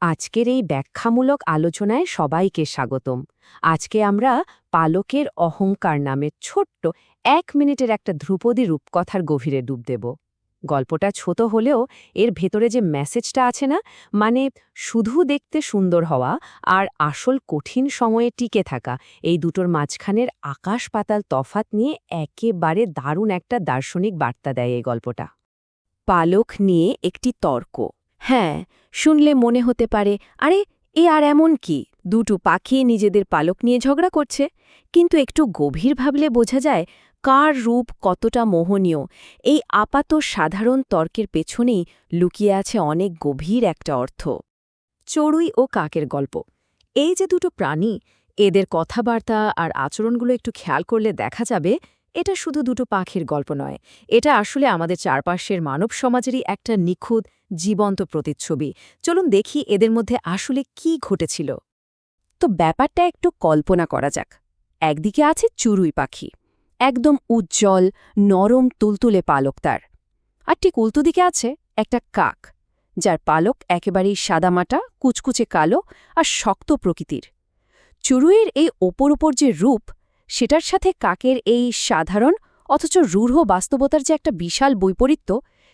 আজকের এই ব্যাখ্যামূলক আলোচনায় সবাইকে স্বাগতম। আজকে আমরা পালকের অহংকার নামের ছোট্ট 1 মিনিটের একটা ধ্রুপদী রূপকথার গভীরে ডুব দেব। গল্পটা ছোট হলেও এর ভেতরে যে মেসেজটা আছে না, মানে শুধু দেখতে সুন্দর হওয়া আর আসল কঠিন সময়ে টিকে থাকা, এই দুটোর মাঝখানের আকাশ পাতাল তফাত নিয়ে একেবারে দারুণ একটা দার্শনিক বার্তা দেয় এই গল্পটা। পালক নিয়ে একটি তর্ক। হ্যাঁ, শুনলে মনে হতে পারে, আরে এ আর এমন কি, দুটো পাখি নিজেদের পালক নিয়ে ঝগড়া করছে। কিন্তু একটু গভীর ভাবলে বোঝা যায় কার রূপ কতটা মোহনীয়। এই আপাত সাধারণ তর্কের পেছনেই লুকিয়ে আছে অনেক গভীর একটা অর্থ। চড়ুই ও কাকের গল্প। এই যে দুটো প্রাণী, এদের কথাবার্তা আর আচরণগুলো একটু খেয়াল করলে দেখা যাবে এটা শুধু দুটো পাখির গল্প নয়, এটা আসলে আমাদের চারপাশের মানব সমাজেরই একটা নিখুঁত জীবন্ত প্রতিচ্ছবি। চলুন দেখি এদের মধ্যে আসলে কি ঘটেছিল। তো ব্যাপারটা একটু কল্পনা করা যাক। একদিকে আছে চড়ুই পাখি, একদম উজ্জ্বল নরম তুলতুলে পালক তার। আর ঠিক উল্টো দিকে আছে একটা কাক, যার পালক একেবারেই সাদামাটা, কুচকুচে কালো আর শক্ত প্রকৃতির। চড়ুইয়ের এই ওপর যে রূপ, সেটার সাথে কাকের এই সাধারণ অথচ রূঢ় বাস্তবতার যে একটা বিশাল বৈপরীত্য,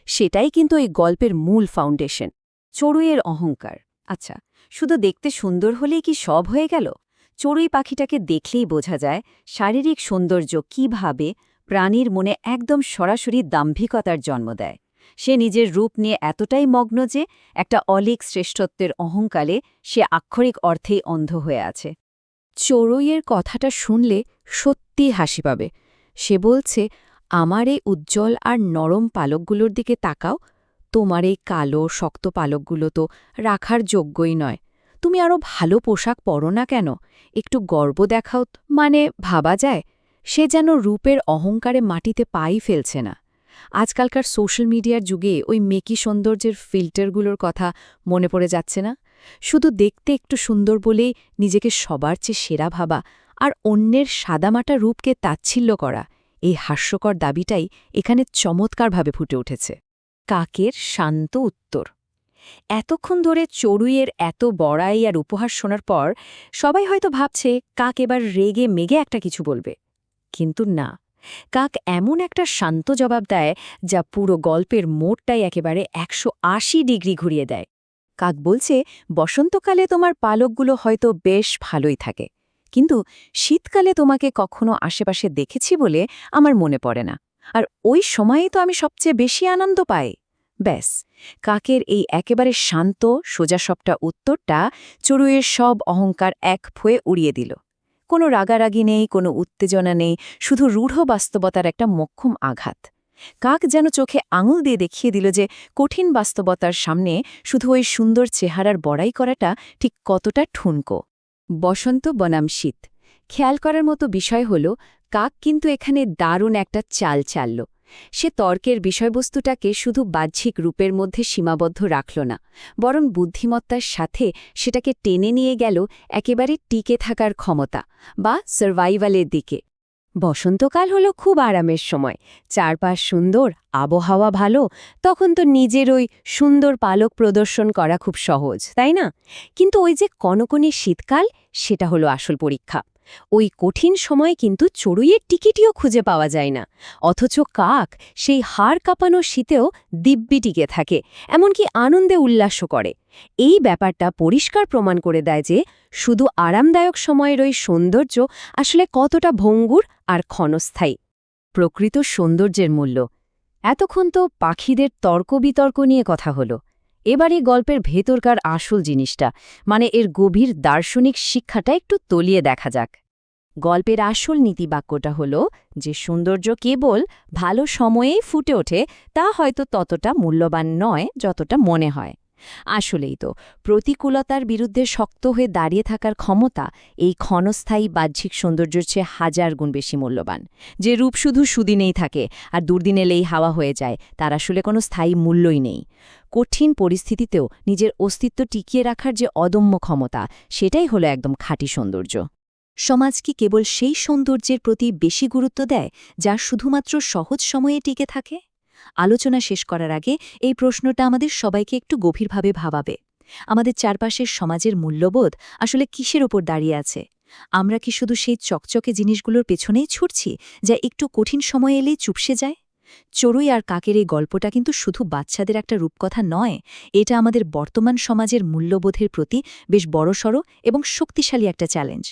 সেটাই কিন্তু এই গল্পের মূল ফাউন্ডেশন। চড়ুইয়ের অহংকার। আচ্ছা, শুধু দেখতে সুন্দর হলেই কি সব হয়ে গেল? চড়ুই পাখিটাকে দেখলেই বোঝা যায় শারীরিক সৌন্দর্য কিভাবে প্রাণীর মনে একদম সরাসরি দাম্ভিকতার জন্ম দেয়। সে নিজের রূপ নিয়ে এতটাই মগ্ন যে একটা অলীক শ্রেষ্ঠত্বের অহংকারে সে আক্ষরিক অর্থেই অন্ধ হয়ে আছে। চড়ুইয়ের কথাটা শুনলে সত্যি হাসি পাবে। সে বলছে, আমার এই উজ্জ্বল আর নরম পালকগুলোর দিকে তাকাও, তোমার এই কালো শক্ত পালকগুলো তো রাখার যোগ্যই নয়। তুমি আরও ভালো পোশাক পরো না কেন? একটু গর্ব দেখাও। মানে ভাবা যায়, সে যেন রূপের অহংকারে মাটিতে পাই ফেলছে না। আজকালকার সোশ্যাল মিডিয়ার যুগে ওই মেকি সৌন্দর্যের ফিল্টারগুলোর কথা মনে পড়ে যাচ্ছে না? শুধু দেখতে একটু সুন্দর বলেই নিজেকে সবার চেয়ে সেরা ভাবা আর অন্যের সাদামাটা রূপকে তাচ্ছিল্য করা, এই হাস্যকর দাবিটাই এখানে চমৎকারভাবে ফুটে উঠেছে। কাকের শান্ত উত্তর। এতক্ষণ ধরে চড়ুইয়ের এত বড়াই আর উপহাস শোনার পর সবাই হয়তো ভাবছে কাক এবার রেগে মেগে একটা কিছু বলবে। কিন্তু না, কাক এমন একটা শান্ত জবাব দেয় যা পুরো গল্পের মোড়টাই একেবারে 180 ডিগ্রি ঘুরিয়ে দেয়। কাক বলছে, বসন্তকালে তোমার পালকগুলো হয়তো বেশ ভালোই থাকে, কিন্তু শীতকালে তোমাকে কখনো আশেপাশে দেখেছি বলে আমার মনে পড়ে না, আর ওই সময়েই তো আমি সবচেয়ে বেশি আনন্দ পাই। ব্যাস, কাকের এই একেবারে শান্ত সোজাসবটা উত্তরটা চড়ুইয়ের সব অহংকার এক ফুঁয়ে উড়িয়ে দিল। কোনো রাগারাগি নেই, কোনো উত্তেজনা নেই, শুধু রূঢ় বাস্তবতার একটা মোক্ষম আঘাত। কাক যেন চোখে আঙুল দিয়ে দেখিয়ে দিল যে কঠিন বাস্তবতার সামনে শুধু ওই সুন্দর চেহারার বড়াই করাটা ঠিক কতটা ঠুনকো। বসন্ত বনাম শীত। খেয়াল করার মতো বিষয় হল, কাক কিন্তু এখানে দারুণ একটা চাল চালল। সে তর্কের বিষয়বস্তুটাকে শুধু বাহ্যিক রূপের মধ্যে সীমাবদ্ধ রাখল না, বরং বুদ্ধিমত্তার সাথে সেটাকে টেনে নিয়ে গেল একেবারে টিকে থাকার ক্ষমতা বা সার্ভাইভালের দিকে। বসন্তকাল হলো খুব আরামের সময়, চারপাশ সুন্দর, আবহাওয়া ভালো, তখন তো নিজের ওই সুন্দর পালক প্রদর্শন করা খুব সহজ, তাই না? কিন্তু ওই যে কনকনে শীতকাল, সেটা হলো আসল পরীক্ষা। ওই কঠিন সময়ে কিন্তু চড়ুইয়ের টিকিটিও খুঁজে পাওয়া যায় না, অথচ কাক সেই হাড় কাঁপানো শীতেও দিব্যি টিকে থাকে, এমনকি আনন্দে উল্লাসও করে। এই ব্যাপারটা পরিষ্কার প্রমাণ করে দেয় যে শুধু আরামদায়ক সময়ের ওই সৌন্দর্য আসলে কতটা ভঙ্গুর আর ক্ষণস্থায়ী। প্রকৃত সৌন্দর্যের মূল্য। এতক্ষণ তো পাখিদের তর্ক বিতর্ক নিয়ে কথা হলো। এবার এই গল্পের ভেতরকার আসল জিনিসটা, মানে এর গভীর দার্শনিক শিক্ষাটা একটু তলিয়ে দেখা যাক। গল্পের আসল নীতিবাক্যটা হলো যে সৌন্দর্য কেবল ভালো সময়েই ফুটে ওঠে, তা হয়তো ততটা মূল্যবান নয় যতটা মনে হয়। আসলেই তো, প্রতিকূলতার বিরুদ্ধে শক্ত হয়ে দাঁড়িয়ে থাকার ক্ষমতা এই ক্ষণস্থায়ী বাহ্যিক সৌন্দর্যের চেয়ে 1000 গুণ বেশি মূল্যবান। যে রূপ শুধু সুদিনেই থাকে আর দুর্দিন এলেই হাওয়া হয়ে যায়, তার আসলে কোনো স্থায়ী মূল্যই নেই। কঠিন পরিস্থিতিতেও নিজের অস্তিত্ব টিকিয়ে রাখার যে অদম্য ক্ষমতা, সেটাই হলো একদম খাঁটি সৌন্দর্য। সমাজ কি কেবল সেই সৌন্দর্যের প্রতি বেশি গুরুত্ব দেয় যা শুধুমাত্র সহজ সময়ে টিকে থাকে? আলোচনা শেষ করার আগে এই প্রশ্নটা আমাদের সবাইকে একটু গভীরভাবে ভাবাবে। আমাদের চারপাশের সমাজের মূল্যবোধ আসলে কিসের ওপর দাঁড়িয়ে আছে? আমরা কি শুধু সেই চকচকে জিনিসগুলোর পেছনেই ছুটছি, যা একটু কঠিন সময় এলেই চুপসে যায়? চড়ুই আর কাকের এই গল্পটা কিন্তু শুধু বাচ্চাদের একটা রূপকথা নয়, এটা আমাদের বর্তমান সমাজের মূল্যবোধের প্রতি বেশ বড়সড় এবং শক্তিশালী একটা চ্যালেঞ্জ।